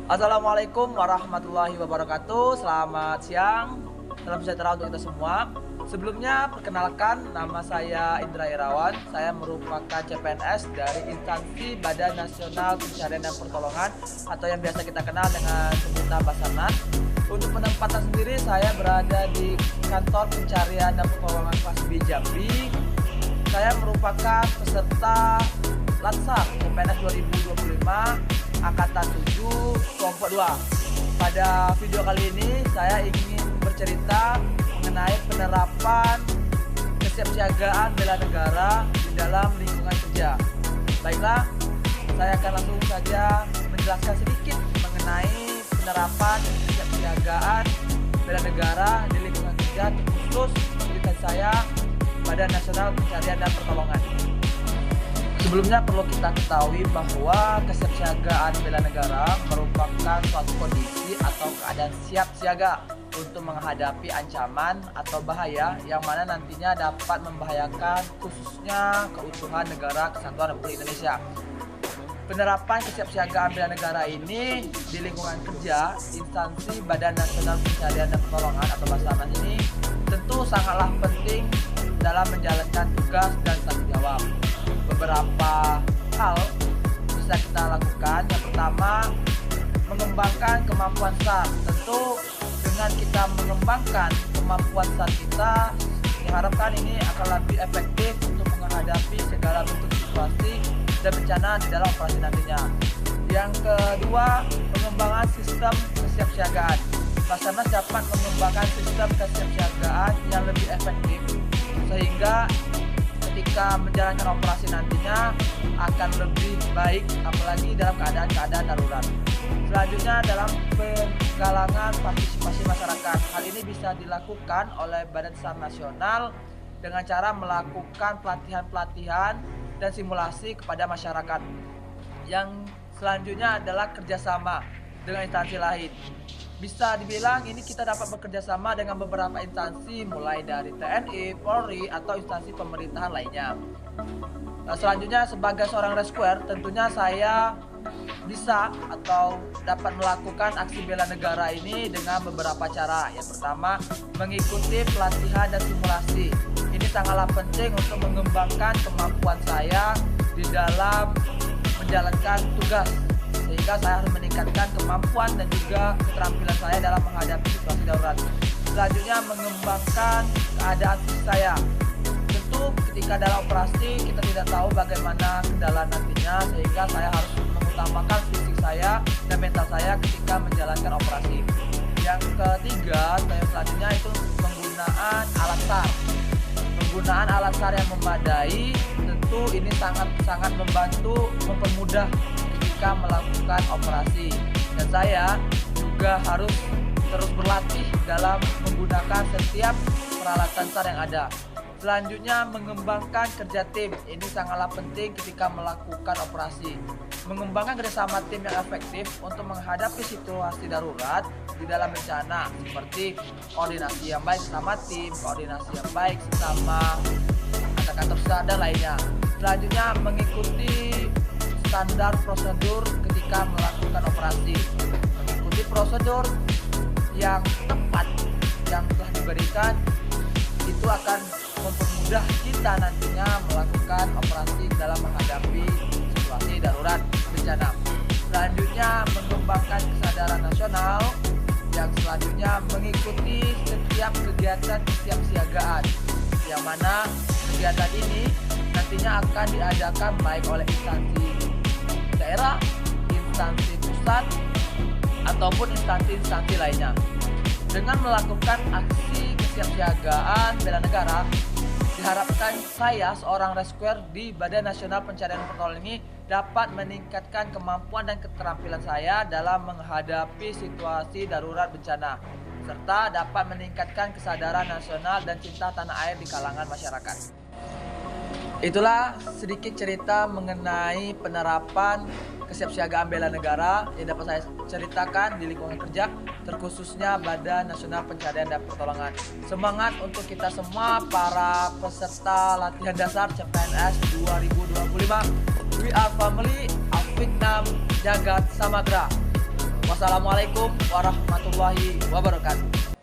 Assalamualaikum warahmatullahi wabarakatuh. Selamat siang, salam sejahtera untuk kita semua. Sebelumnya, perkenalkan, nama saya Indra Irawan. Saya merupakan CPNS dari instansi Badan Nasional Pencarian dan Pertolongan atau yang biasa kita kenal dengan sebutan Basarnas. Untuk penempatan sendiri, saya berada di Kantor Pencarian dan Pertolongan Kelas B Jambi. Saya merupakan peserta Latsar CPNS 2025 Angkatan 7 kelompok 2. Pada video kali ini saya ingin bercerita mengenai penerapan kesiapsiagaan bela negara di dalam lingkungan kerja. Baiklah, saya akan langsung saja menjelaskan sedikit mengenai penerapan kesiapsiagaan bela negara di lingkungan kerja, khusus pendidikan saya Badan Nasional Pencarian dan Pertolongan. Sebelumnya perlu kita ketahui bahwa kesiapsiagaan bela negara merupakan suatu kondisi atau keadaan siap siaga untuk menghadapi ancaman atau bahaya yang mana nantinya dapat membahayakan khususnya keutuhan negara kesatuan Republik Indonesia. Penerapan kesiapsiagaan bela negara ini di lingkungan kerja instansi Badan Nasional Pencarian dan Pertolongan atau Basarnas ini tentu sangatlah penting dalam menjalankan tugas dan tanggung jawab. Beberapa hal bisa kita lakukan. Yang pertama, mengembangkan kemampuan SAR. Tentu dengan kita mengembangkan kemampuan SAR kita, diharapkan ini akan lebih efektif untuk menghadapi segala bentuk situasi dan bencana di dalam operasi nantinya. Yang kedua, pengembangan sistem kesiapsiagaan. Basarnas dapat mengembangkan sistem kesiapsiagaan yang lebih efektif sehingga ketika menjalankan operasi nantinya akan lebih baik, apalagi dalam keadaan darurat. Selanjutnya, dalam penggalangan partisipasi masyarakat. Hal ini bisa dilakukan oleh Badan SAR Nasional dengan cara melakukan pelatihan-pelatihan dan simulasi kepada masyarakat. Yang selanjutnya adalah kerjasama dengan instansi lain. Bisa dibilang ini kita dapat bekerja sama dengan beberapa instansi mulai dari TNI, Polri, atau instansi pemerintahan lainnya. Selanjutnya, sebagai seorang rescuer tentunya saya bisa atau dapat melakukan aksi bela negara ini dengan beberapa cara. Yang pertama, mengikuti pelatihan dan simulasi. Ini sangatlah penting untuk mengembangkan kemampuan saya di dalam menjalankan tugas, sehingga saya harus meningkatkan kemampuan dan juga keterampilan saya dalam menghadapi situasi darurat. Selanjutnya, mengembangkan keadaan fisik saya. Tentu ketika dalam operasi kita tidak tahu bagaimana kendala nantinya, sehingga saya harus mengutamakan fisik saya dan mental saya ketika menjalankan operasi. Yang ketiga, selanjutnya itu penggunaan alat SAR. Penggunaan alat SAR yang memadai tentu ini sangat membantu, mempermudah ketika melakukan operasi, dan saya juga harus terus berlatih dalam menggunakan setiap peralatan SAR yang ada. Selanjutnya, mengembangkan kerja tim. Ini sangatlah penting ketika melakukan operasi. Mengembangkan kerjasama tim yang efektif untuk menghadapi situasi darurat di dalam bencana, seperti koordinasi yang baik sesama tim, koordinasi yang baik sesama kantor SAR dan lainnya. Selanjutnya, mengikuti standar prosedur ketika melakukan operasi. Mengikuti prosedur yang tepat yang telah diberikan itu akan mempermudah kita nantinya melakukan operasi dalam menghadapi situasi darurat bencana. Selanjutnya, mengembangkan kesadaran nasional. Yang selanjutnya, mengikuti setiap kegiatan kesiapsiagaan, yang mana kegiatan ini nantinya akan diadakan baik oleh instansi daerah, instansi pusat, ataupun instansi-instansi lainnya. Dengan melakukan aksi kesiapsiagaan bela negara, diharapkan saya seorang rescuer di Badan Nasional Pencarian dan Pertolongan ini dapat meningkatkan kemampuan dan keterampilan saya dalam menghadapi situasi darurat bencana, serta dapat meningkatkan kesadaran nasional dan cinta tanah air di kalangan masyarakat. Itulah sedikit cerita mengenai penerapan kesiapsiagaan bela negara yang dapat saya ceritakan di lingkungan kerja, terkhususnya Badan Nasional Pencarian dan Pertolongan. Semangat untuk kita semua para peserta latihan dasar CPNS 2025. We are family, Afiknam Jagat Samagra. Wassalamualaikum warahmatullahi wabarakatuh.